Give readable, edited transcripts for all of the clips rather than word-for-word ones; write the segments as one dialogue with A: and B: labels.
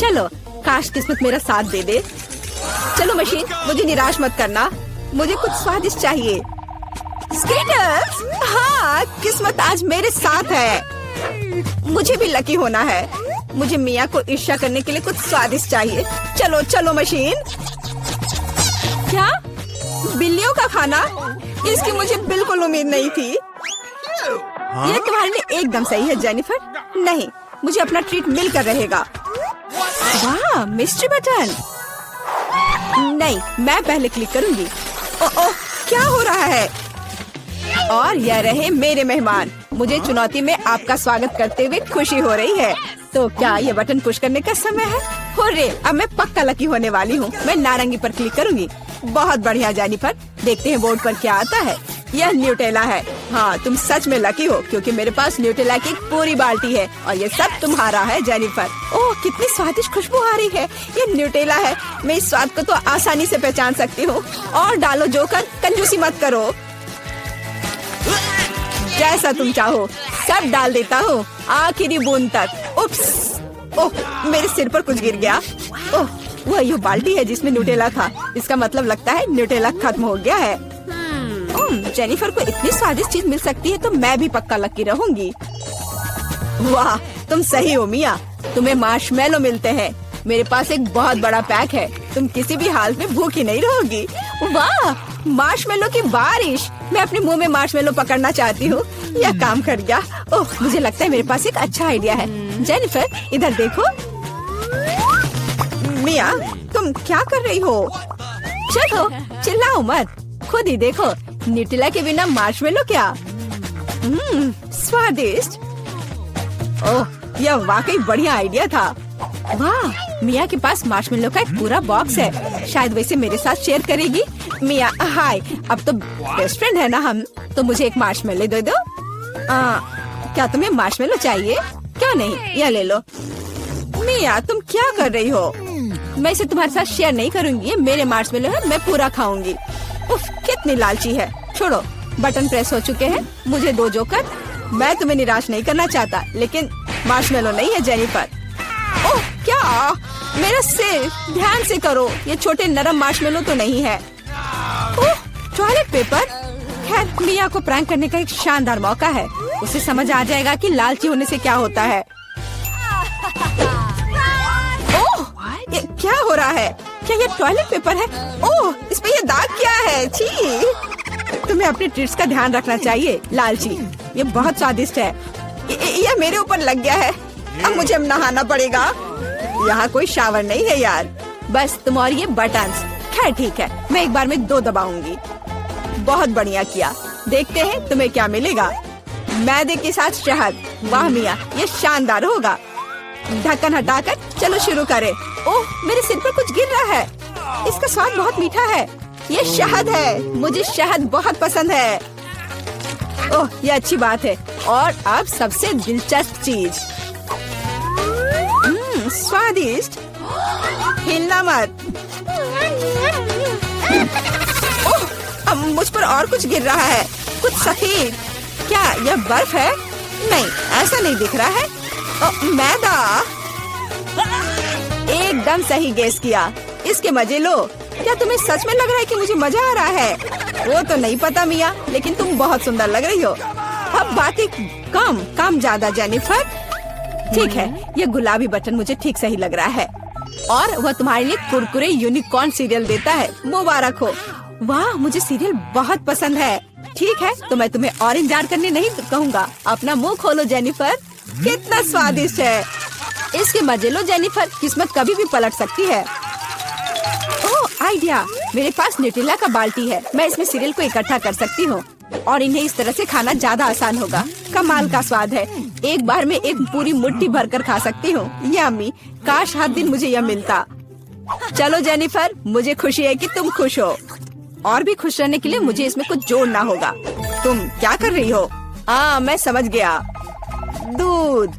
A: चलो, काश किस्मत मेरा साथ दे दे। चलो मशीन, मुझे निराश मत करना, मुझे कुछ स्वादिष्ट चाहिए। स्केटर्स, हाँ, किस्मत आज मेरे साथ है। मुझे भी लकी होना है। मुझे मिया को ईर्ष्या करने के लिए कुछ स्वादिष्ट चाहिए। चलो चलो मशीन। क्या? बिल्लियों का खाना? इसकी मुझे बिल्कुल उम्मीद नहीं थी। यह तुम्हारे लिए एकदम सही है जेनिफर। नहीं, मुझे अपना ट्रीट मिलकर रहेगा। वाह, मिस्ट्री बटन। नहीं, मैं पहले क्लिक करूंगी। ओह, क्या हो रहा है? और यह रहे मेरे मेहमान। मुझे चुनौती में आपका स्वागत करते हुए खुशी हो रही है। तो क्या ये बटन पुश करने का समय है? हुर्रे, अब मैं पक्का लकी होने वाली हूँ। मैं नारंगी पर क्लिक करूंगी। बहुत बढ़िया जेनिफर, देखते हैं बोर्ड पर क्या आता है। यह न्यूटेला है। हाँ, तुम सच में लकी हो क्योंकि मेरे पास न्यूटेला की एक पूरी बाल्टी है और ये सब तुम्हारा है जेनिफर। ओह, कितनी स्वादिष्ट खुशबू आ रही है। ये न्यूटेला है। मैं इस स्वाद को तो आसानी से पहचान सकती हूँ। और डालो जोकर, कंजूसी मत करो। जैसा तुम चाहो सब डाल देता हूँ, आखिरी बूंद तक। उप्स, ओह, मेरे सिर पर कुछ गिर गया। ओह, वह ये बाल्टी है जिसमें न्यूटेला था। इसका मतलब लगता है न्यूटेला खत्म हो गया है। जेनिफर को इतनी स्वादिष्ट चीज मिल सकती है तो मैं भी पक्का लकी रहूंगी। वाह, तुम सही हो मिया। तुम्हें मार्शमेलो मिलते हैं। मेरे पास एक बहुत बड़ा पैक है। तुम किसी भी हाल में भूखी नहीं रहोगी। वाह, मार्शमेलो की बारिश। मैं अपने मुंह में मार्शमेलो पकड़ना चाहती हूँ। यह काम कर गया। ओह, मुझे लगता है मेरे पास एक अच्छा आइडिया है। जेनिफर, इधर देखो। मिया, तुम क्या कर रही हो? चलो, चिल्लाओ मत, खुद ही देखो। न्यूटेला के बिना मार्शमेलो क्या? स्वादिष्ट। ओह, यह वाकई बढ़िया आइडिया था। वाह, मिया के पास मार्शमेलो का एक पूरा बॉक्स है। शायद वैसे मेरे साथ शेयर करेगी। मिया, हाय, अब तो बेस्ट फ्रेंड है ना हम। तो मुझे एक मार्शमेलो दे दो। क्या तुम्हें मार्शमेलो चाहिए? क्यों नहीं, यह ले लो। मिया, तुम क्या कर रही हो? मैं इसे तुम्हारे साथ शेयर नहीं करूंगी। ये मेरे मार्शमेलो है, मैं पूरा खाऊंगी। उफ, कितनी लालची है। छोड़ो, बटन प्रेस हो चुके हैं। मुझे दो जोकर। मैं तुम्हें निराश नहीं करना चाहता, लेकिन मार्शमेलो नहीं है जेनिफर। ओह, क्या? मेरा सिर, ध्यान से करो। ये छोटे नरम मार्शमेलो तो नहीं है। ओह, टॉयलेट पेपर। खैर, मिया को प्रैंक करने का एक शानदार मौका है। उसे समझ आ जाएगा कि लालची होने से क्या होता है। ओह, ये क्या हो रहा है? क्या ये टॉयलेट पेपर है? ओह, इस पे ये दाग क्या है? छी! तुम्हें अपने ट्रीट्स का ध्यान रखना चाहिए लालची। ये बहुत स्वादिष्ट है। ये मेरे ऊपर लग गया है। अब मुझे नहाना पड़ेगा। यहाँ कोई शावर नहीं है यार। बस तुम और ये बटन्स। खैर ठीक है, मैं एक बार में 2 दबाऊंगी। बहुत बढ़िया किया। देखते हैं तुम्हें क्या मिलेगा। मैदे के साथ शहद। वाह मिया, ये शानदार होगा। ढक्कन हटाकर चलो शुरू करें। ओह, मेरे सिर पर कुछ गिर रहा है। इसका स्वाद बहुत मीठा है। ये शहद है। मुझे शहद बहुत पसंद है। ओह, ये अच्छी बात है। और अब सबसे दिलचस्प चीज। स्वादिष्ट। हिलना मत। ओह, अब मुझ पर और कुछ गिर रहा है। कुछ सफेद। क्या यह बर्फ है? नहीं, ऐसा नहीं दिख रहा है। मैदा। एकदम सही गेस किया। इसके मजे लो। क्या तुम्हें सच में लग रहा है कि मुझे मजा आ रहा है? वो तो नहीं पता मिया, लेकिन तुम बहुत सुंदर लग रही हो। अब बातें कम, काम ज्यादा जेनिफर। ठीक है, ये गुलाबी बटन मुझे ठीक सही लग रहा है। और वह तुम्हारे लिए कुरकुरे यूनिकॉर्न सीरियल देता है। मुबारक हो। वाह, मुझे सीरियल बहुत पसंद है। ठीक है, तो मैं तुम्हें और इंतजार करने नहीं कहूँगा। अपना मुंह खोलो जेनिफर। कितना स्वादिष्ट है। इसके मजे लो जेनिफर, किस्मत कभी भी पलट सकती है। ओह, आइडिया। मेरे पास न्यूटेला का बाल्टी है। मैं इसमें सीरियल को इकट्ठा कर सकती हूँ और इन्हें इस तरह से खाना ज्यादा आसान होगा। कमाल का स्वाद है। एक बार में एक पूरी मुट्ठी भरकर खा सकती हूँ। यम्मी, काश हर दिन मुझे यह मिलता। चलो जेनिफर, मुझे खुशी है कि तुम खुश हो। और भी खुश रहने के लिए मुझे इसमें कुछ जोड़ना होगा। तुम क्या कर रही हो? मैं समझ गया। दूध।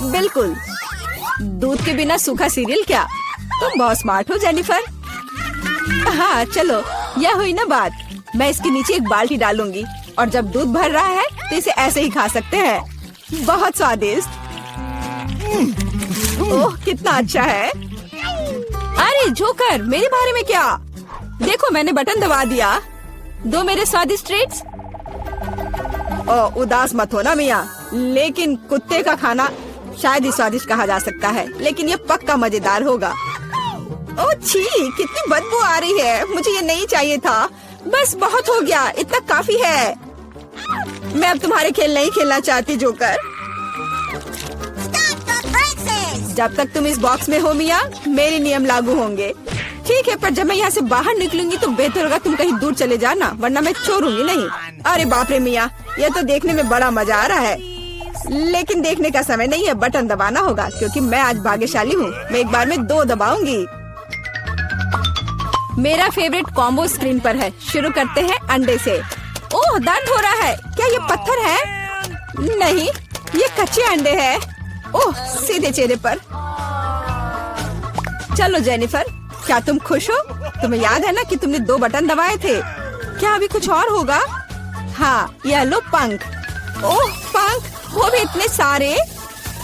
A: बिल्कुल, दूध के बिना सूखा सीरियल क्या? तुम बहुत स्मार्ट हो जेनिफर। हाँ चलो, यह हुई ना बात। मैं इसके नीचे एक बाल्टी डालूंगी और जब दूध भर रहा है तो इसे ऐसे ही खा सकते हैं। बहुत स्वादिष्ट। ओह, कितना अच्छा है। अरे जोकर, मेरे बारे में क्या? देखो मैंने बटन दबा दिया। दो मेरे स्वादिष्ट ट्रीट्स। उदास मत हो ना मिया, लेकिन कुत्ते का खाना शायद ही स्वादिष्ट कहा जा सकता है, लेकिन ये पक्का मजेदार होगा। ओह छी, कितनी बदबू आ रही है। मुझे ये नहीं चाहिए था। बस बहुत हो गया, इतना काफी है। मैं अब तुम्हारे खेल नहीं खेलना चाहती जोकर। जब तक तुम इस बॉक्स में हो मिया, मेरे नियम लागू होंगे। ठीक है, पर जब मैं यहाँ से बाहर निकलूंगी तो बेहतर होगा तुम कहीं दूर चले जाना, वरना मैं छोड़ूंगी नहीं। अरे बाप रे मिया, ये तो देखने में बड़ा मजा आ रहा है, लेकिन देखने का समय नहीं है। बटन दबाना होगा, क्योंकि मैं आज भाग्यशाली हूँ। मैं एक बार में 2 दबाऊंगी। मेरा फेवरेट कॉम्बो स्क्रीन पर है। शुरू करते हैं अंडे से। ओह, दर्द हो रहा है। क्या ये पत्थर है? नहीं, ये कच्चे अंडे हैं। ओह, सीधे चेहरे पर। चलो जेनिफर, क्या तुम खुश हो? तुम्हें याद है ना कि तुमने 2 बटन दबाए थे? क्या अभी कुछ और होगा? हाँ, ये लो पंख। ओह पंख, वो भी इतने सारे।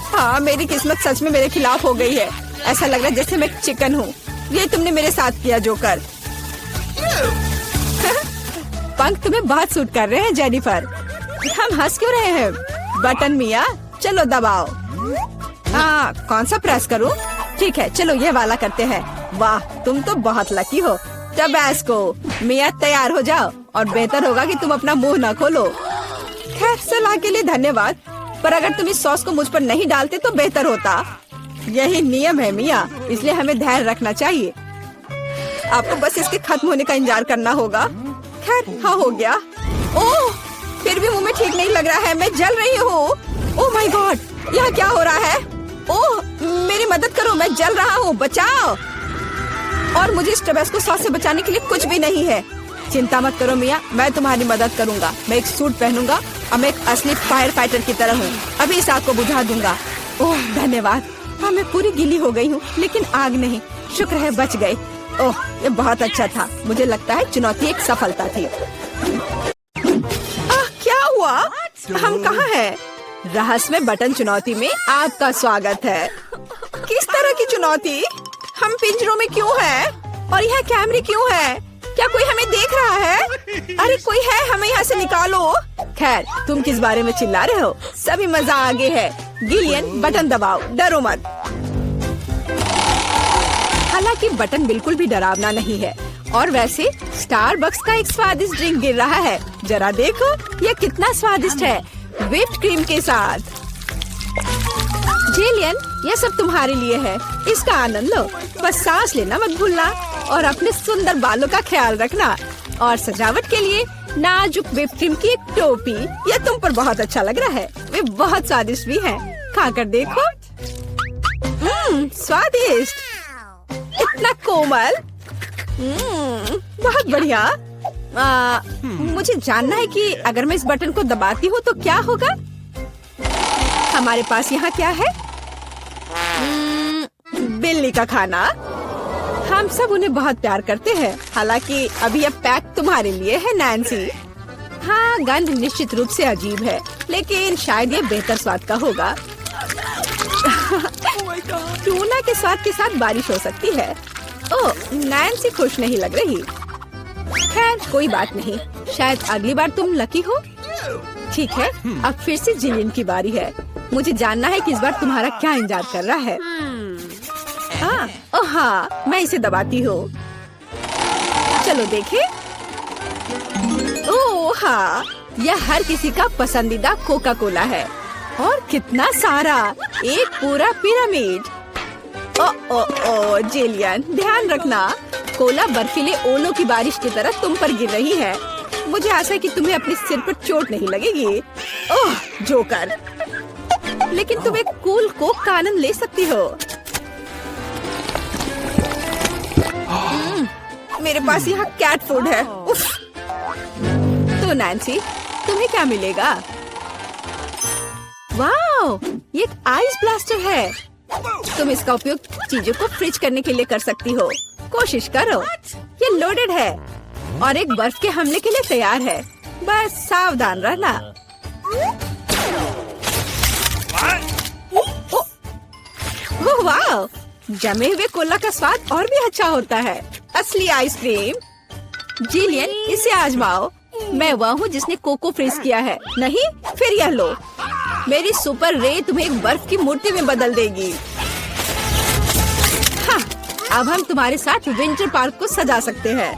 A: हाँ, मेरी किस्मत सच में मेरे खिलाफ हो गई है। ऐसा लग रहा है जैसे मैं चिकन हूँ। ये तुमने मेरे साथ किया जोकर। पंख तुम्हें बहुत सूट कर रहे हैं जेनिफर। हम हंस क्यों रहे हैं? बटन मिया, चलो दबाओ। हाँ, कौन सा प्रेस करूँ? ठीक है, चलो ये वाला करते हैं। वाह, तुम तो बहुत लकी हो। टबैस्को, मिया तैयार हो जाओ, और बेहतर होगा कि तुम अपना मुंह न खोलो। खैर, सलाह के लिए धन्यवाद, पर अगर तुम इस सॉस को मुझ पर नहीं डालते तो बेहतर होता। यही नियम है मिया, इसलिए हमें धैर्य रखना चाहिए। आपको बस इसके खत्म होने का इंतजार करना होगा। खैर, हाँ हो गया। ओह, फिर भी मुंह में ठीक नहीं लग रहा है। मैं जल रही हूँ। ओह माय गॉड, यहाँ क्या हो रहा है? ओह, मेरी मदद करो, मैं जल रहा हूँ, बचाओ। और मुझे इस टबैस्को सॉस से बचाने के लिए कुछ भी नहीं है। चिंता मत करो मिया, मैं तुम्हारी मदद करूँगा। मैं एक सूट पहनूंगा और मैं एक असली फायर फाइटर की तरह हूँ। अभी इस आग को बुझा दूंगा। ओह धन्यवाद। हाँ, मैं पूरी गीली हो गई हूँ, लेकिन आग नहीं। शुक्र है बच गए। ओह, ये बहुत अच्छा था। मुझे लगता है चुनौती एक सफलता थी। क्या हुआ? हम कहाँ हैं? रहस्यमय बटन चुनौती में आपका स्वागत है। किस तरह की चुनौती? हम पिंजरों में क्यों हैं? और यहाँ कैमरे क्यों हैं? क्या कोई हमें देख रहा है? अरे कोई है, हमें यहाँ से निकालो। खैर, तुम किस बारे में चिल्ला रहे हो? सभी मजा आगे है। गिलियन, बटन दबाओ, डरो मत। हालांकि बटन बिल्कुल भी डरावना नहीं है। और वैसे स्टारबक्स का एक स्वादिष्ट ड्रिंक गिर रहा है। जरा देखो, ये कितना स्वादिष्ट है, व्हिप्ड क्रीम के साथ। जेलियन, ये सब तुम्हारे लिए है। इसका आनंद लो। बस सांस लेना मत भूलना, और अपने सुंदर बालों का ख्याल रखना। और सजावट के लिए नाजुक व्हिप्ड क्रीम की एक टोपी। ये तुम पर बहुत अच्छा लग रहा है। वे बहुत स्वादिष्ट भी हैं। खाकर देखो। स्वादिष्ट, इतना कोमल। बहुत बढ़िया। मुझे जानना है कि अगर मैं इस बटन को दबाती हूँ तो क्या होगा। हमारे पास यहाँ क्या है? बिल्ली का खाना। हम सब उन्हें बहुत प्यार करते हैं। हालांकि अभी यह पैक तुम्हारे लिए है नैन्सी। हाँ, गंध निश्चित रूप से अजीब है, लेकिन शायद ये बेहतर स्वाद का होगा। टूना के स्वाद के साथ बारिश हो सकती है। ओह, नैन्सी खुश नहीं लग रही। खैर, कोई बात नहीं, शायद अगली बार तुम लकी हो। ठीक है, अब फिर से जिलियन की बारी है। मुझे जानना है कि इस बार तुम्हारा क्या इंतजार कर रहा है। हाँ, मैं इसे दबाती हूँ। चलो देखें। ओह हाँ, यह हर किसी का पसंदीदा कोका कोला है। और कितना सारा, एक पूरा पिरामिड। ओ जेलियन, ध्यान रखना, कोला बर्फीले ओलों की बारिश की तरह तुम पर गिर रही है। मुझे आशा है कि तुम्हें अपने सिर पर चोट नहीं लगेगी। ओह जोकर, लेकिन तुम एक कूल कोक का आनंद ले सकती हो। मेरे पास यहाँ कैट फूड है। उफ। तो नैन्सी, तुम्हें क्या मिलेगा? वाओ, ये एक आइस ब्लास्टर है। तुम इसका उपयोग चीजों को फ्रीज करने के लिए कर सकती हो। कोशिश करो। ये लोडेड है और एक बर्फ के हमले के लिए तैयार है। बस सावधान रहना। ओह वाओ, जमे हुए कोला का स्वाद और भी अच्छा होता है। असली आइसक्रीम। जिलियन, इसे आजमाओ। मैं वह हूँ जिसने कोको फ्रीज किया है। नहीं, फिर यह लो। मेरी सुपर रे तुम्हें एक बर्फ की मूर्ति में बदल देगी। हाँ, अब हम तुम्हारे साथ विंटर पार्क को सजा सकते हैं।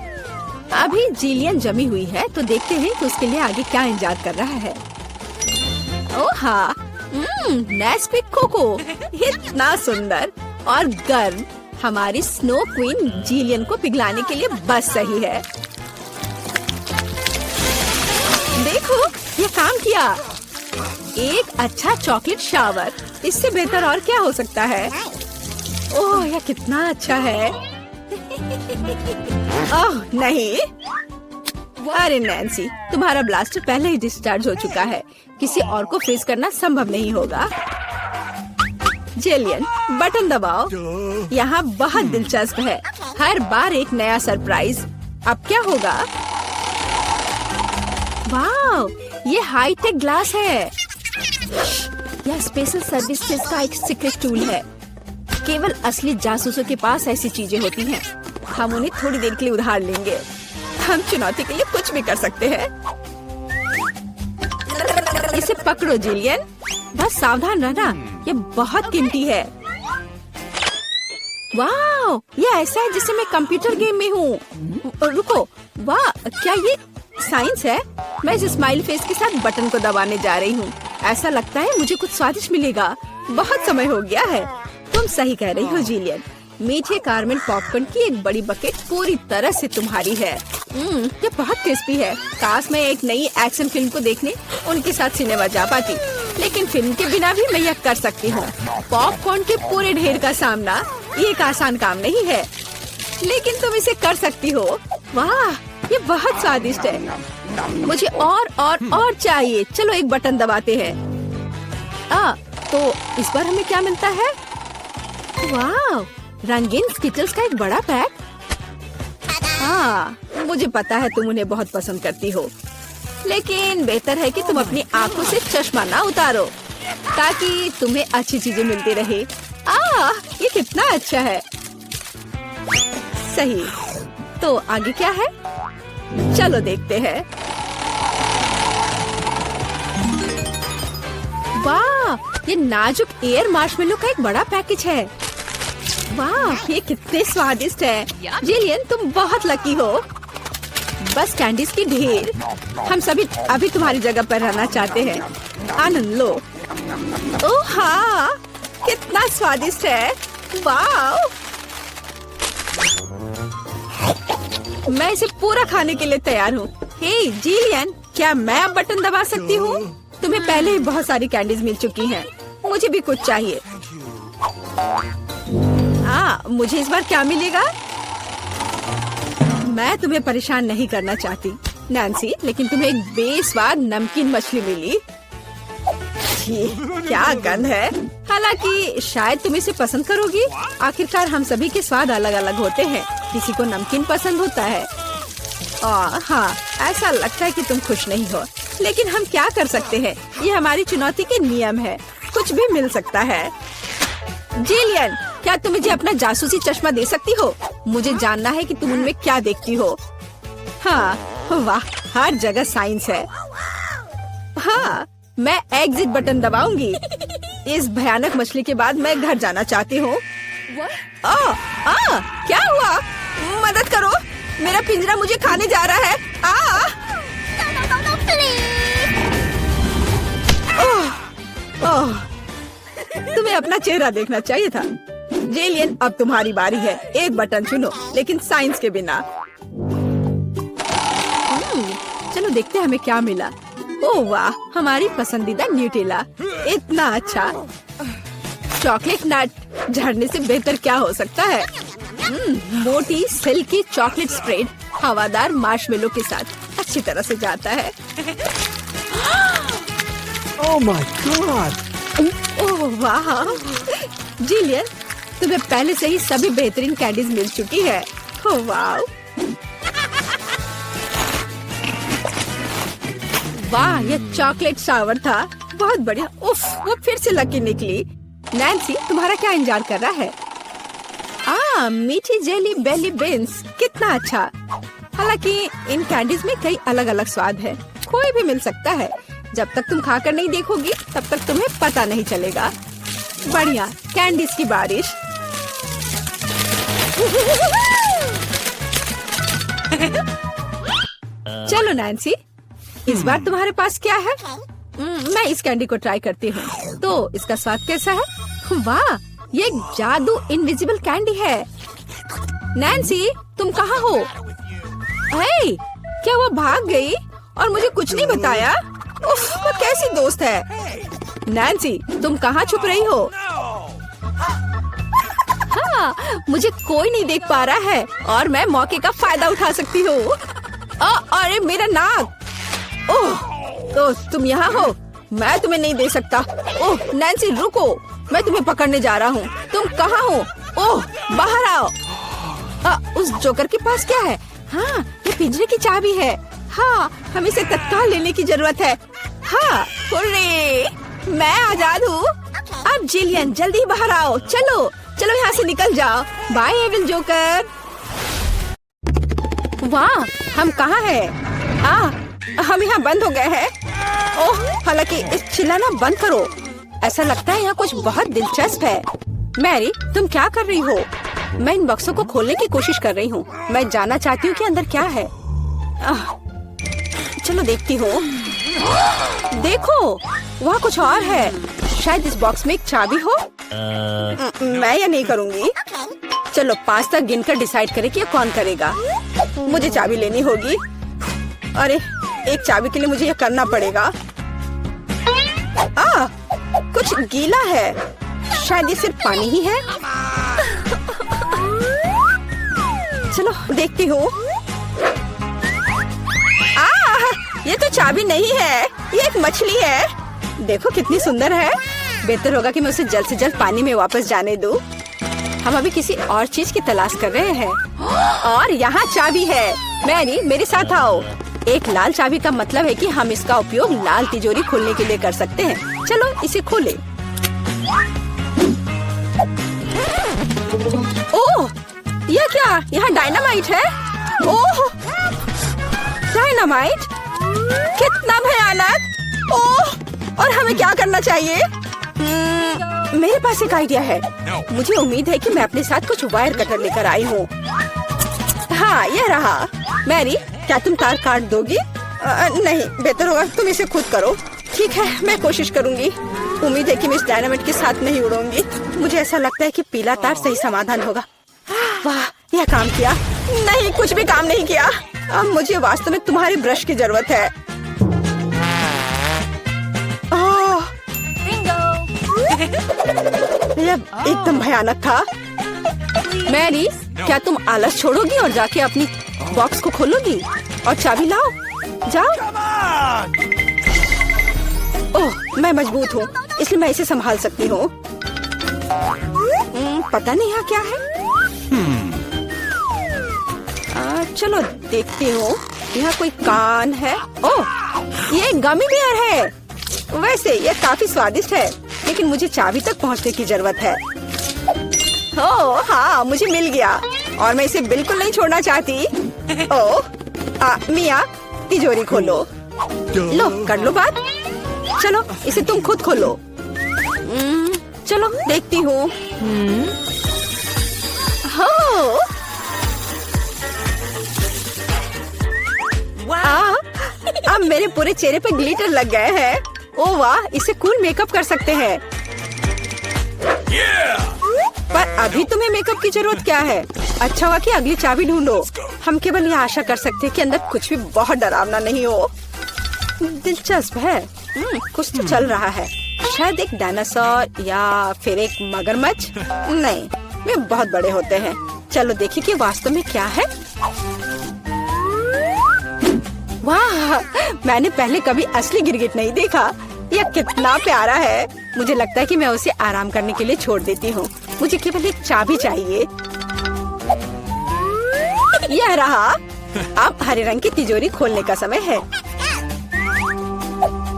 A: अभी जिलियन जमी हुई है, तो देखते हैं कि उसके लिए आगे क्या इंतजार कर रहा है। ओह हाँ, नेस्पिक कोको, इतना सुंदर और गर्म। हमारी स्नो क्वीन जिलियन को पिघलाने के लिए बस सही है। देखो, ये काम किया। एक अच्छा चॉकलेट शावर, इससे बेहतर और क्या हो सकता है। ओह, यह कितना अच्छा है। ओह नहीं, अरे नैन्सी, तुम्हारा ब्लास्टर पहले ही डिस्चार्ज हो चुका है। किसी और को फ्रीज करना संभव नहीं होगा। जिलियन, बटन दबाओ। यहाँ बहुत दिलचस्प है। हर बार एक नया सरप्राइज। अब क्या होगा? वाह, ये हाईटेक ग्लास है। यह स्पेशल सर्विसेज का एक सीक्रेट टूल है। केवल असली जासूसों के पास ऐसी चीजें होती हैं। हम उन्हें थोड़ी देर के लिए उधार लेंगे। हम चुनौती के लिए कुछ भी कर सकते हैं। इसे पकड़ो जिलियन, बस सावधान रहना, ये बहुत कीमती है। वाह, ये ऐसा है जैसे मैं कंप्यूटर गेम में हूँ। रुको, वाह, क्या ये साइंस है? मैं इस स्माइल फेस के साथ बटन को दबाने जा रही हूँ। ऐसा लगता है मुझे कुछ स्वादिष्ट मिलेगा। बहुत समय हो गया है। तुम सही कह रही हो जिलियन। मीठे कारमेल पॉपकॉर्न की एक बड़ी बकेट पूरी तरह से तुम्हारी है। ये बहुत क्रिस्पी है। काश मैं एक नई एक्शन फिल्म को देखने उनके साथ सिनेमा जा पाती, लेकिन फिल्म के बिना भी मैं यह कर सकती हूँ। पॉपकॉर्न के पूरे ढेर का सामना एक आसान काम नहीं है, लेकिन तुम इसे कर सकती हो। वाह, ये बहुत स्वादिष्ट है। मुझे और चाहिए। चलो एक बटन दबाते हैं। तो इस बार हमें क्या मिलता है? वाह, रंगीन स्किटल्स का एक बड़ा पैक। हाँ, मुझे पता है तुम उन्हें बहुत पसंद करती हो, लेकिन बेहतर है कि तुम अपनी आंखों से चश्मा ना उतारो, ताकि तुम्हें अच्छी चीजें मिलती रहे। ये कितना अच्छा है। सही, तो आगे क्या है? चलो देखते हैं। वाह, ये नाजुक एयर मार्शमेलो का एक बड़ा पैकेज है। वाह, ये कितने स्वादिष्ट है। जिलियन, तुम बहुत लकी हो। बस कैंडीज की ढेर। हम सभी अभी तुम्हारी जगह पर रहना चाहते हैं। आनंद लो। ओह हाँ, कितना स्वादिष्ट है। वाह, मैं इसे पूरा खाने के लिए तैयार हूँ। हे जिलियन, क्या मैं अब बटन दबा सकती हूँ? तुम्हें पहले ही बहुत सारी कैंडीज मिल चुकी हैं। मुझे भी कुछ चाहिए। मुझे इस बार क्या मिलेगा? मैं तुम्हें परेशान नहीं करना चाहती नैन्सी, लेकिन तुम्हें एक बेस्वाद नमकीन मछली मिली। क्या गंध है। हालांकि शायद तुम इसे पसंद करोगी। आखिरकार हम सभी के स्वाद अलग अलग होते हैं। किसी को नमकीन पसंद होता है। हाँ, ऐसा लगता है कि तुम खुश नहीं हो, लेकिन हम क्या कर सकते हैं? ये हमारी चुनौती के नियम है। कुछ भी मिल सकता है। जिलियन, क्या तुम मुझे अपना जासूसी चश्मा दे सकती हो? मुझे जानना है कि तुम उनमें क्या देखती हो। हाँ, वाह, हर जगह साइंस है। हाँ, मैं एग्जिट बटन दबाऊंगी। इस भयानक मछली के बाद मैं घर जाना चाहती हूँ। क्या हुआ? मदद करो, मेरा पिंजरा मुझे खाने जा रहा है। तुम्हें अपना चेहरा देखना चाहिए था। जिलियन, अब तुम्हारी बारी है। एक बटन चुनो, लेकिन साइंस के बिना। चलो देखते हैं हमें क्या मिला। ओह वाह, हमारी पसंदीदा न्यूटेला। इतना अच्छा। चॉकलेट नट झड़ने से बेहतर क्या हो सकता है? मोटी सिल्की चॉकलेट स्प्रेड हवादार मार्शमेलो के साथ अच्छी तरह से जाता है।
B: Oh my God!
A: ओह वाह, जिलियन, तुम्हें पहले से ही सभी बेहतरीन कैंडीज मिल चुकी है। ओह वाह, वाह, ये चॉकलेट शावर था। बहुत बढ़िया। उफ, वो फिर से लकी निकली। नैन्सी, तुम्हारा क्या इंतजार कर रहा है? मीठी जेली बेली बीन्स, कितना अच्छा। हालांकि इन कैंडीज में कई अलग अलग स्वाद है, कोई भी मिल सकता है। जब तक तुम खाकर नहीं देखोगी तब तक तुम्हें पता नहीं चलेगा। बढ़िया, कैंडीज की बारिश। चलो नैन्सी, इस बार तुम्हारे पास क्या है? मैं इस कैंडी को ट्राई करती हूँ। तो इसका स्वाद कैसा है? वाह, ये एक जादू इनविजिबल कैंडी है। नैन्सी, तुम कहाँ हो? हे, क्या वो भाग गई और मुझे कुछ नहीं बताया? उफ, वो कैसी दोस्त है। नैन्सी, तुम कहाँ छुप रही हो? हाँ, मुझे कोई नहीं देख पा रहा है और मैं मौके का फायदा उठा सकती हूँ। अरे मेरा नाक! ओह, तो तुम यहाँ हो? मैं तुम्हें नहीं दे सकता। ओह नैन्सी, रुको, मैं तुम्हें पकड़ने जा रहा हूँ। तुम कहाँ हो? ओह, बाहर आओ। उस जोकर के पास क्या है? हाँ, ये पिंजरे की चाबी है। हाँ, हमें इसे तत्काल लेने की जरूरत है। हाँ, हुर्रे, मैं आजाद हूँ। अब जिलियन, जल्दी बाहर आओ। चलो चलो, यहाँ से निकल जाओ। Bye evil joker. वाह, हम कहाँ हैं? हम यहाँ बंद हो गए हैं। ओह, हालांकि इस चिल्लाना बंद करो। ऐसा लगता है यहाँ कुछ बहुत दिलचस्प है। मैरी, तुम क्या कर रही हो? मैं इन बक्सों को खोलने की कोशिश कर रही हूँ। मैं जानना चाहती हूँ कि अंदर क्या है। चलो देखती हूँ। देखो, वहाँ कुछ और है। शायद इस बॉक्स में एक चाबी हो। मैं ये नहीं करूँगी। चलो 5 तक गिनकर डिसाइड करें कि ये कौन करेगा। मुझे चाबी लेनी होगी। अरे, एक चाबी के लिए मुझे ये करना पड़ेगा। कुछ गीला है। शायद ये सिर्फ पानी ही है। चलो देखती हूँ। ये तो चाबी नहीं है, ये एक मछली है। देखो कितनी सुंदर है। बेहतर होगा कि मैं उसे जल्द से जल्द पानी में वापस जाने दूँ। हम अभी किसी और चीज की तलाश कर रहे हैं। और यहाँ चाबी है। मैरी, मेरे साथ आओ। एक लाल चाबी का मतलब है कि हम इसका उपयोग लाल तिजोरी खोलने के लिए कर सकते हैं। चलो इसे खोलें। ओह, यह क्या? यहाँ डायनामाइट है। ओह, डायनामाइट, कितना भयानक। ओह, और हमें क्या करना चाहिए? मेरे पास एक आइडिया है। मुझे उम्मीद है कि मैं अपने साथ कुछ वायर कटर लेकर आई हूँ। हाँ, यह रहा। मैरी, क्या तुम तार काट दोगी? नहीं, बेहतर होगा तुम इसे खुद करो। ठीक है, मैं कोशिश करूँगी। उम्मीद है कि मैं इस डायनामाइट के साथ नहीं उड़ूंगी। मुझे ऐसा लगता है कि पीला तार सही समाधान होगा। वाह, यह काम किया। नहीं, कुछ भी काम नहीं किया। अब मुझे वास्तव में तुम्हारी ब्रश की जरूरत है। यह एकदम भयानक था। मैरी, क्या तुम आलस छोड़ोगी और जाके अपनी बॉक्स को खोलोगी और चाबी लाओ? जाओ। ओह, मैं मजबूत हूँ, इसलिए मैं इसे संभाल सकती हूँ। पता नहीं यहाँ क्या है। चलो देखती हूँ। यहाँ कोई कान है। ओह, ये गमी बियर है। वैसे ये काफी स्वादिष्ट है, लेकिन मुझे चाबी तक पहुँचने की जरूरत है। ओह हाँ, मुझे मिल गया और मैं इसे बिल्कुल नहीं छोड़ना चाहती। ओह, मिया, तिजोरी खोलो। लो, कर लो बात। चलो इसे तुम खुद खोलो। चलो देखती हूँ। अब मेरे पूरे चेहरे पे ग्लिटर लग गए हैं। ओह वाह, इसे कूल मेकअप कर सकते हैं। पर अभी तुम्हें मेकअप की जरूरत क्या है? अच्छा हुआ कि अगली चाबी ढूंढो। हम केवल यह आशा कर सकते हैं कि अंदर कुछ भी बहुत डरावना नहीं हो। दिलचस्प है। कुछ तो चल रहा है। शायद एक डायनासोर या फिर एक मगरमच्छ। नहीं, वे बहुत बड़े होते हैं। चलो देखिए कि वास्तव में क्या है। वाह, मैंने पहले कभी असली गिरगिट नहीं देखा। यह कितना प्यारा है। मुझे लगता है कि मैं उसे आराम करने के लिए छोड़ देती हूँ। मुझे केवल एक चाबी चाहिए। यह रहा। अब हरे रंग की तिजोरी खोलने का समय है।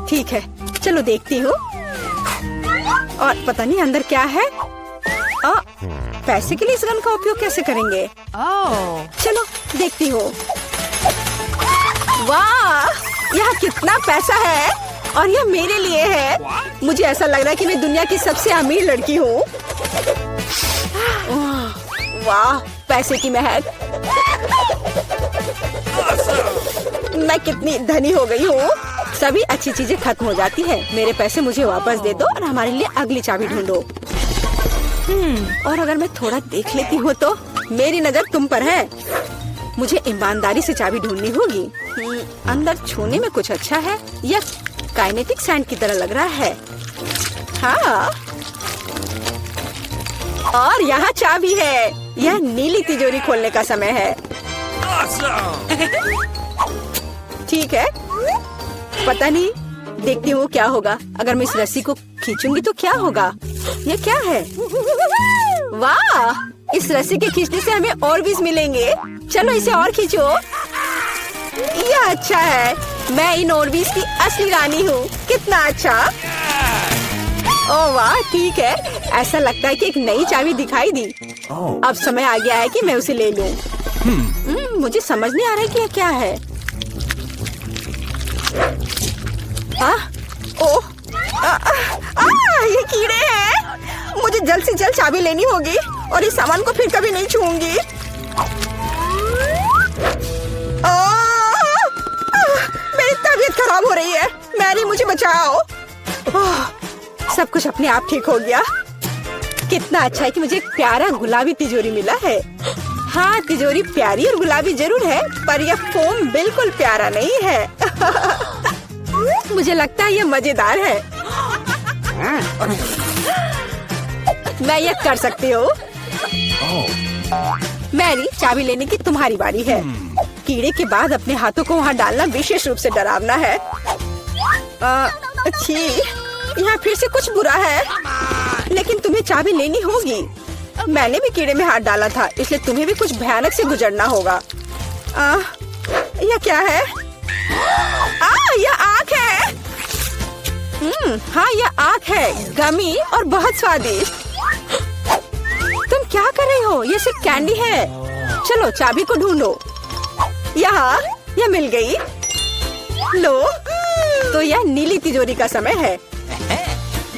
A: ठीक है, चलो देखती हूँ। और पता नहीं अंदर क्या है। पैसे के लिए इस गन का उपयोग कैसे करेंगे? चलो देखती हूँ। वाह, यहाँ कितना पैसा है और यह मेरे लिए है। मुझे ऐसा लग रहा है कि मैं दुनिया की सबसे अमीर लड़की हूँ। वाह, पैसे की महक। मैं कितनी धनी हो गई हूँ। सभी अच्छी चीजें खत्म हो जाती है। मेरे पैसे मुझे वापस दे दो और हमारे लिए अगली चाबी ढूंढो। और अगर मैं थोड़ा देख लेती हूँ तो मेरी नजर तुम पर है। मुझे ईमानदारी से चाबी ढूंढनी होगी। अंदर छूने में कुछ अच्छा है। यह काइनेटिक सैंड की तरह लग रहा है। हाँ, और यहाँ चाबी है। यह नीली तिजोरी खोलने का समय है। ठीक है, पता नहीं, देखती हूँ क्या होगा। अगर मैं इस रस्सी को खींचूंगी तो क्या होगा? ये क्या है? वाह, इस रस्सी के खींचने से हमें और बीज मिलेंगे। चलो इसे और खींचो। यह अच्छा है। मैं इन ऑर्बिस की असली रानी हूँ। कितना अच्छा। ओह वाह, ठीक है। ऐसा लगता है कि एक नई चाबी दिखाई दी। अब समय आ गया है कि मैं उसे ले लूं। मुझे समझ नहीं आ रहा है कि यह क्या है। ये कीड़े हैं। मुझे जल्द से जल्द चाबी लेनी होगी और इस सामान को फिर कभी नहीं छूऊंगी। मेरी तबीयत खराब हो रही है। मैरी, मुझे बचाओ। सब कुछ अपने आप ठीक हो गया। कितना अच्छा है कि मुझे एक प्यारा गुलाबी तिजोरी मिला है। हाँ, तिजोरी प्यारी और गुलाबी जरूर है, पर यह फोम बिल्कुल प्यारा नहीं है। मुझे लगता है यह मजेदार है। मैं यह कर सकती हूँ। मैरी, चाबी लेने की तुम्हारी बारी है। कीड़े के बाद अपने हाथों को वहाँ डालना विशेष रूप से डरावना है। अच्छी, यहाँ फिर से कुछ बुरा है। लेकिन तुम्हें चाबी लेनी होगी। मैंने भी कीड़े में हाथ डाला था, इसलिए तुम्हें भी कुछ भयानक से गुजरना होगा। यह क्या है? यह आँख है। हाँ, यह आँख है, गमी और बहुत स्वादिष्ट। तुम क्या कर रही हो? यह सिर्फ कैंडी है। चलो चाबी को ढूंढो। यहाँ, यह मिल गई। लो, तो यह नीली तिजोरी का समय है।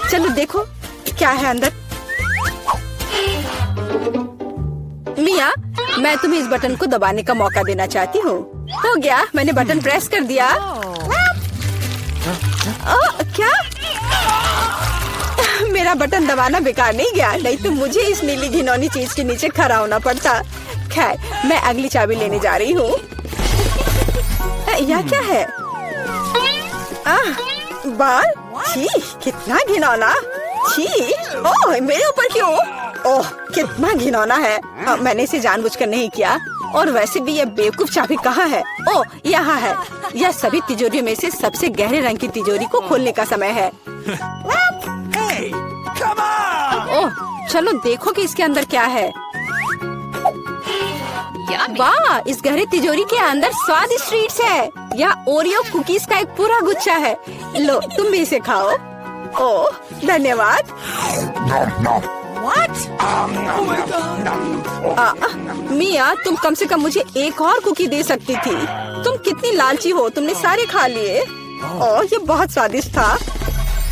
A: चलो देखो क्या है अंदर। मिया, मैं तुम्हें इस बटन को दबाने का मौका देना चाहती हूँ। हो गया, मैंने बटन प्रेस कर दिया। क्या? मेरा बटन दबाना बेकार नहीं गया, नहीं तो मुझे इस नीली घिनौनी चीज के नीचे खड़ा होना पड़ता। खैर, मैं अगली चाबी लेने जा रही हूँ। यह क्या है? बाल? छी, कितना घिनौना। छी, ओह, मेरे ऊपर क्यों? ओह, कितना घिनौना है। मैंने इसे जानबूझकर नहीं किया। और वैसे भी यह बेवकूफ चाबी कहाँ है? ओह, यहाँ है। यह सभी तिजोरियों में से सबसे गहरे रंग की तिजोरी को खोलने का समय है। ओह, चलो देखो कि इसके अंदर क्या है। वाह, इस गहरी तिजोरी के अंदर स्वादिष्ट ट्रीट्स है। यह ओरियो कुकीज का एक पूरा गुच्छा है। लो, तुम भी इसे खाओ। ओह, धन्यवाद। मिया, तुम कम से कम मुझे एक और कुकी दे सकती थी। तुम कितनी लालची हो, तुमने सारे खा लिए। ओह, ये बहुत स्वादिष्ट था।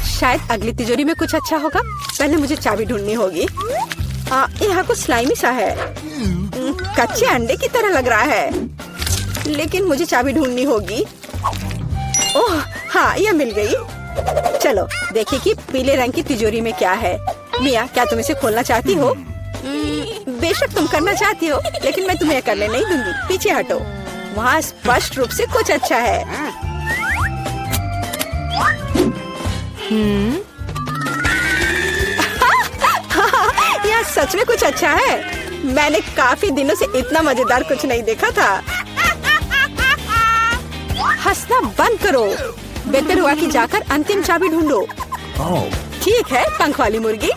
A: शायद अगली तिजोरी में कुछ अच्छा होगा। पहले मुझे चाबी ढूंढनी होगी। यहाँ कुछ स्लाइमी सा है। कच्चे अंडे की तरह लग रहा है। लेकिन मुझे चाबी ढूंढनी होगी। ओह हाँ, यह मिल गई। चलो देखिए कि पीले रंग की तिजोरी में क्या है। मिया, क्या तुम इसे खोलना चाहती हो? बेशक तुम करना चाहती हो, लेकिन मैं तुम्हें करने नहीं दूंगी। पीछे हटो। वहाँ स्पष्ट रूप से कुछ अच्छा है। यह सच में कुछ अच्छा है। मैंने काफी दिनों से इतना मजेदार कुछ नहीं देखा था। हंसना बंद करो। बेहतर हुआ कि जाकर अंतिम चाबी ढूंढो। ठीक है, पंख वाली मुर्गी।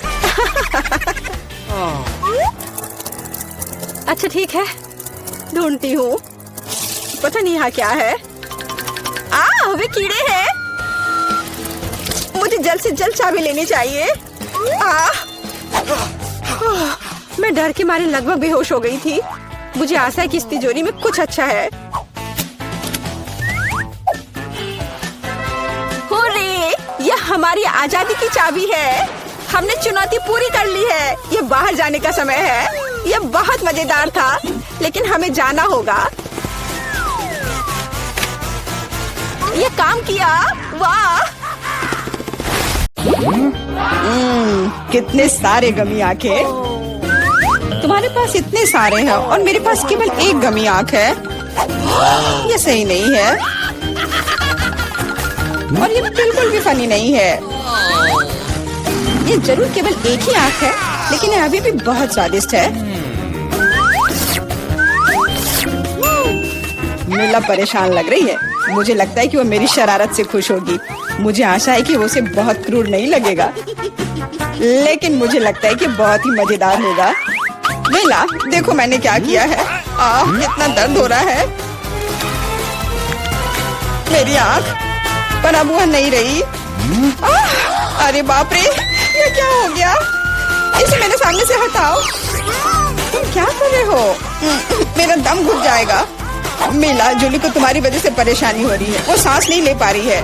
A: अच्छा ठीक है, ढूंढती हूँ। पता नहीं यहाँ क्या है। वे कीड़े हैं। मुझे जल्द से जल्द चाबी लेनी चाहिए। मैं डर के मारे लगभग बेहोश हो गई थी। मुझे आशा है कि इस तिजोरी में कुछ अच्छा है। होरे! यह हमारी आजादी की चाबी है। हमने चुनौती पूरी कर ली है। ये बाहर जाने का समय है। यह बहुत मजेदार था, लेकिन हमें जाना होगा। ये काम किया, वाह! कितने सारे गमी आंखें। तुम्हारे पास इतने सारे हैं और मेरे पास केवल एक गमी आंख है। ये सही नहीं है और ये बिल्कुल भी फनी नहीं है। ये जरूर केवल एक ही आंख है, लेकिन ये अभी भी बहुत स्वादिष्ट है। मीला परेशान लग रही है। मुझे लगता है कि वो मेरी शरारत से खुश होगी। मुझे आशा है कि वो उसे बहुत क्रूर नहीं लगेगा, लेकिन मुझे लगता है कि बहुत ही मजेदार होगा। मीला, देखो मैंने क्या किया है। कितना दर्द हो रहा है। मेरी आंख, पर अब वह नहीं रही। अरे बाप रे, ये क्या हो गया? इसे मेरे सामने से हटाओ। तुम क्या कर रहे हो? मेरा दम घुट जाएगा। मीला, जूली को तुम्हारी वजह से परेशानी हो रही है। वो सांस नहीं ले पा रही है।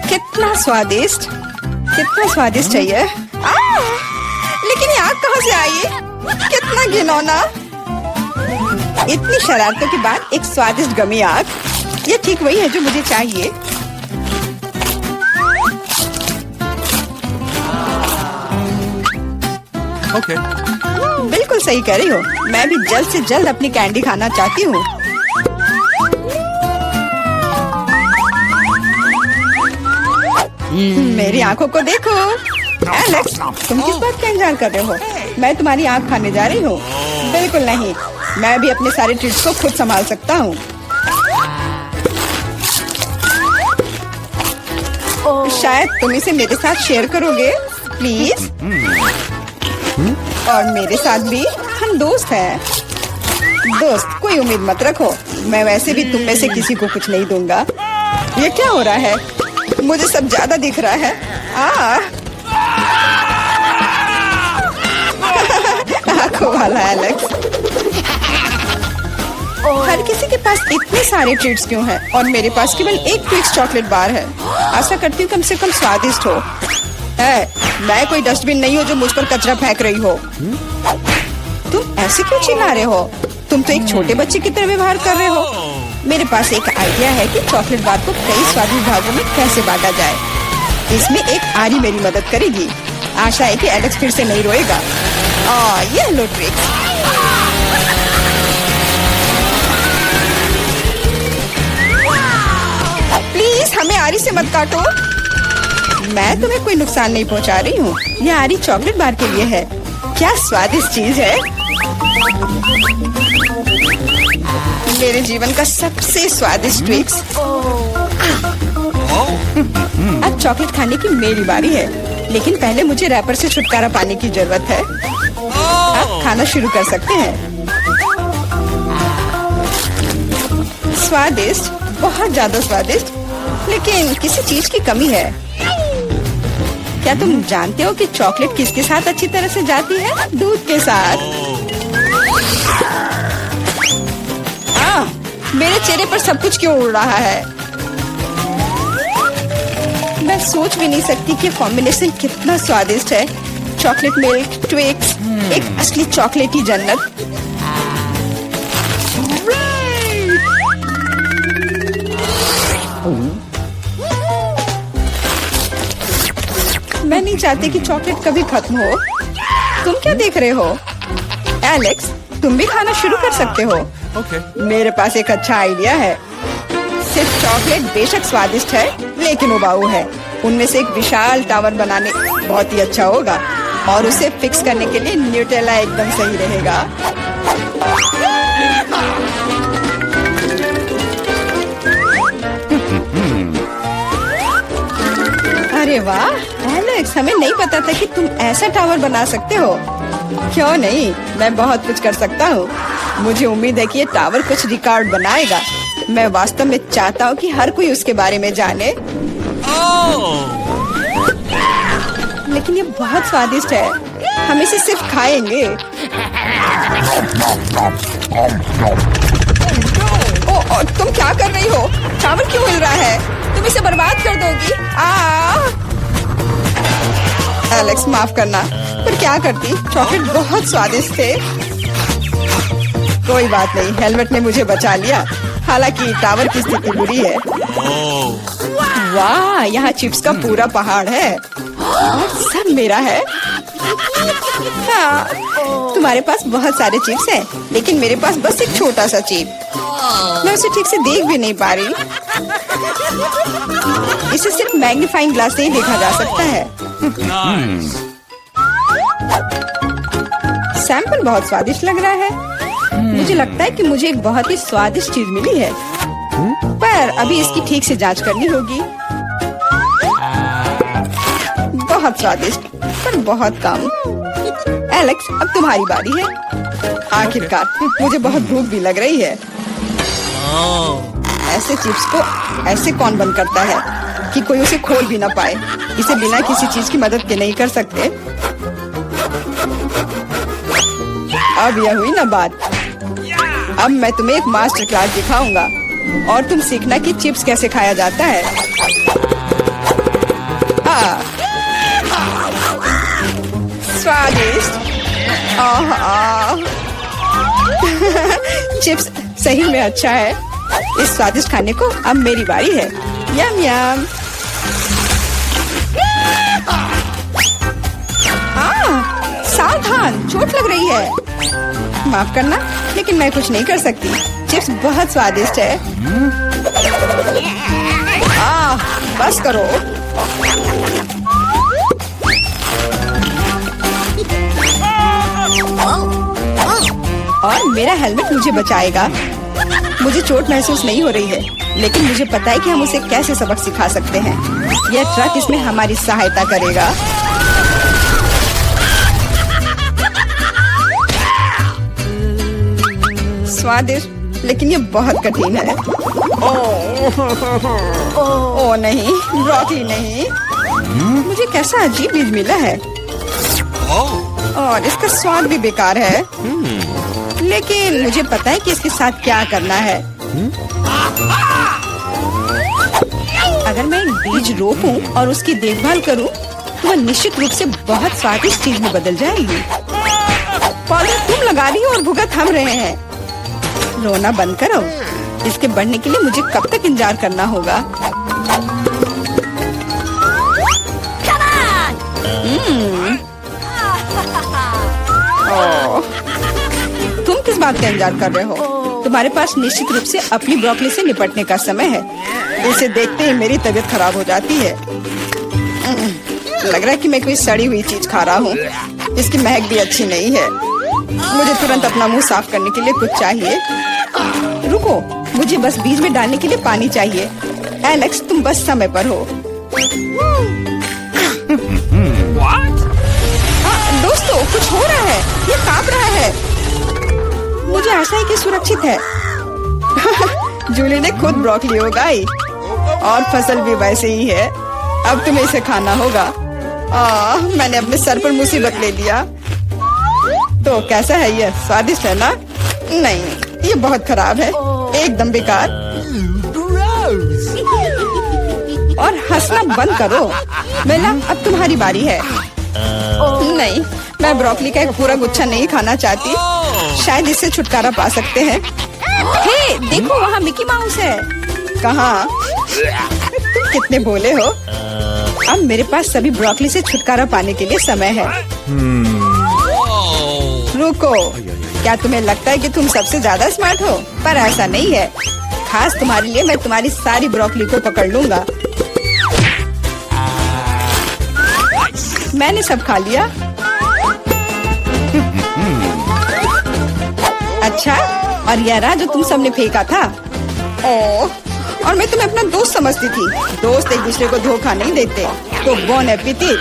A: कितना स्वादिष्ट, कितना स्वादिष्ट है ये। लेकिन ये आग कहाँ से आई? कितना घिनौना। इतनी शरारतों के बाद एक स्वादिष्ट गमी आग। ये ठीक वही है जो मुझे चाहिए।
B: Okay.
A: बिल्कुल सही कह रही हो। मैं भी जल्द से जल्द अपनी कैंडी खाना चाहती हूँ। मेरी आंखों को देखो। एलेक्स, तुम किस बात का इंतजार कर रहे हो? मैं तुम्हारी आंख खाने जा रही हूँ। बिल्कुल नहीं, मैं भी अपने सारे ट्रीट्स को खुद संभाल सकता हूँ। शायद तुम इसे मेरे साथ शेयर करोगे, प्लीज। और मेरे साथ भी, हम दोस्त हैं। दोस्त, कोई उम्मीद मत रखो। मैं वैसे भी तुम में से किसी को कुछ नहीं दूंगा। ये क्या हो रहा है? मुझे सब ज्यादा दिख रहा है। आंखों वाला एलेक्स। हर किसी के पास इतने सारे ट्रीट्स क्यों हैं और मेरे पास केवल एक ट्विक्स चॉकलेट बार है। आशा करती हूँ कम से कम स्वादिष्ट हो। मैं कोई डस्टबिन नहीं हूँ जो मुझ पर कचरा फेंक रही हो। तुम ऐसे क्यों चिल्ला रहे हो? तुम तो एक छोटे बच्चे की तरह व्यवहार कर रहे हो। मेरे पास एक आइडिया है कि चॉकलेट बार को कई स्वादिष्ट भागों में कैसे बांटा जाए। इसमें एक आरी मेरी मदद करेगी। आशा है कि एलेक्स फिर से नहीं रोएगा। ये लो ट्रिक्स। प्लीज हमें आरी से मत काटो। मैं तुम्हें कोई नुकसान नहीं पहुंचा रही हूँ। ये आरी चॉकलेट बार के लिए है। क्या स्वादिष्ट चीज है। मेरे जीवन का सबसे स्वादिष्ट ट्विक्स। अब चॉकलेट खाने की मेरी बारी है, लेकिन पहले मुझे रैपर से छुटकारा पाने की जरूरत है। आप खाना शुरू कर सकते हैं। स्वादिष्ट, बहुत ज्यादा स्वादिष्ट, लेकिन किसी चीज की कमी है। क्या तुम जानते हो कि चॉकलेट किसके साथ अच्छी तरह से जाती है? दूध के साथ। मेरे चेहरे पर सब कुछ क्यों उड़ रहा है? मैं सोच भी नहीं सकती कि कॉम्बिनेशन कितना स्वादिष्ट है। चॉकलेट मिल्क, ट्विक्स, एक असली चॉकलेटी जन्नत। मैं नहीं चाहती कि चॉकलेट कभी खत्म हो। तुम क्या देख रहे हो? एलेक्स, तुम भी खाना शुरू कर सकते हो।
B: Okay.
A: मेरे पास एक अच्छा आइडिया है। सिर्फ चॉकलेट बेशक स्वादिष्ट है, लेकिन उबाऊ है। उनमें से एक विशाल टावर बनाने बहुत ही अच्छा होगा, और उसे फिक्स करने के लिए न्यूटेला एकदम सही रहेगा। अरे वाह एलेक्स, हमें नहीं पता था कि तुम ऐसा टावर बना सकते हो। क्यों नहीं, मैं बहुत कुछ कर सकता हूँ। मुझे उम्मीद है कि ये टावर कुछ रिकॉर्ड बनाएगा। मैं वास्तव में चाहता हूँ कि हर कोई उसके बारे में जाने। लेकिन ये बहुत स्वादिष्ट है। हम इसे सिर्फ खाएंगे। ओ, तुम क्या कर रही हो? चावल क्यों हिल रहा है? तुम इसे बर्बाद कर दोगी। एलेक्स माफ करना, पर क्या करती, चॉकलेट बहुत स्वादिष्ट थे। कोई बात नहीं, हेलमेट ने मुझे बचा लिया। हालांकि टावर की स्थिति बुरी है। वाह, यहाँ चिप्स का पूरा पहाड़ है और सब मेरा है। हाँ, तुम्हारे पास बहुत सारे चिप्स हैं, लेकिन मेरे पास बस एक छोटा सा चिप। मैं उसे ठीक से देख भी नहीं पा रही। इसे सिर्फ मैग्नीफाइंग ग्लास से ही देखा जा सकता है। सैंपल बहुत स्वादिष्ट लग रहा है। मुझे लगता है कि मुझे एक बहुत ही स्वादिष्ट चीज मिली है, पर अभी इसकी ठीक से जांच करनी होगी। बहुत स्वादिष्ट, पर बहुत कम। एलेक्स, अब तुम्हारी बारी है। आखिरकार मुझे बहुत भूख भी लग रही है। ऐसे चिप्स को ऐसे कौन बंद करता है कि कोई उसे खोल भी ना पाए? इसे बिना किसी चीज की मदद के नहीं कर सकते। अब यह हुई ना बात। अब मैं तुम्हें एक मास्टर क्लास दिखाऊंगा और तुम सीखना कि चिप्स कैसे खाया जाता है। स्वादिष्ट। चिप्स सही में अच्छा है। इस स्वादिष्ट खाने को अब मेरी बारी है। यम यम। सावधान, चोट लग रही है। माफ करना, लेकिन मैं कुछ नहीं कर सकती। चिप्स बहुत स्वादिष्ट है। बस करो। और मेरा हेलमेट मुझे बचाएगा। मुझे चोट महसूस नहीं हो रही है, लेकिन मुझे पता है कि हम उसे कैसे सबक सिखा सकते हैं। यह ट्रक इसमें हमारी सहायता करेगा। स्वादिष्ट, लेकिन ये बहुत कठिन है। ओ नहीं, ब्रोकली नहीं। मुझे कैसा अजीब बीज मिला है और इसका स्वाद भी बेकार है। लेकिन मुझे पता है कि इसके साथ क्या करना है। अगर मैं एक बीज रोपूं और उसकी देखभाल करूं, तो वह निश्चित रूप से बहुत स्वादिष्ट चीज में बदल जाएगी। पौधे तुम लगा रही हो और भुगत हम रहे हैं। रोना बंद करो। इसके बढ़ने के लिए मुझे कब तक इंतजार करना होगा? तुम किस बात का इंतजार कर रहे हो? तुम्हारे पास निश्चित रूप से अपनी ब्रोकली से निपटने का समय है। इसे देखते ही मेरी तबीयत खराब हो जाती है। लग रहा है कि मैं कोई सड़ी हुई चीज खा रहा हूँ। इसकी महक भी अच्छी नहीं है। मुझे तुरंत अपना मुंह साफ करने के लिए कुछ चाहिए। रुको, मुझे बस बीज में डालने के लिए पानी चाहिए। एलेक्स, तुम बस समय पर हो। दोस्तों, कुछ हो रहा है। ये कांप रहा है। मुझे आशा है कि सुरक्षित है। जूली ने खुद ब्रोकली उगाई और फसल भी वैसे ही है। अब तुम्हें इसे खाना होगा। मैंने अपने सर पर मुसीबत ले लिया। तो कैसा है ये? स्वादिष्ट है ना? नहीं, ये बहुत खराब है, एकदम बेकार। और हंसना बंद करो। मेला, अब तुम्हारी बारी है। नहीं, मैं ब्रोकली का एक पूरा गुच्छा नहीं खाना चाहती। शायद इससे छुटकारा पा सकते हैं। हे, देखो, वहाँ मिकी माउस है। कहाँ? तुम कितने भोले हो। अब मेरे पास सभी ब्रोकली से छुटकारा पाने के लिए समय है। रुको, क्या तुम्हें लगता है कि तुम सबसे ज्यादा स्मार्ट हो? पर ऐसा नहीं है। खास तुम्हारे लिए मैं तुम्हारी सारी ब्रोकली को पकड़ लूंगा। मैंने सब खा लिया। अच्छा, और यह रहा जो तुम सबने फेंका था। ओह, और मैं तुम्हें अपना दोस्त समझती थी। दोस्त एक दूसरे को धोखा नहीं देते। तो बोन एपेटिट।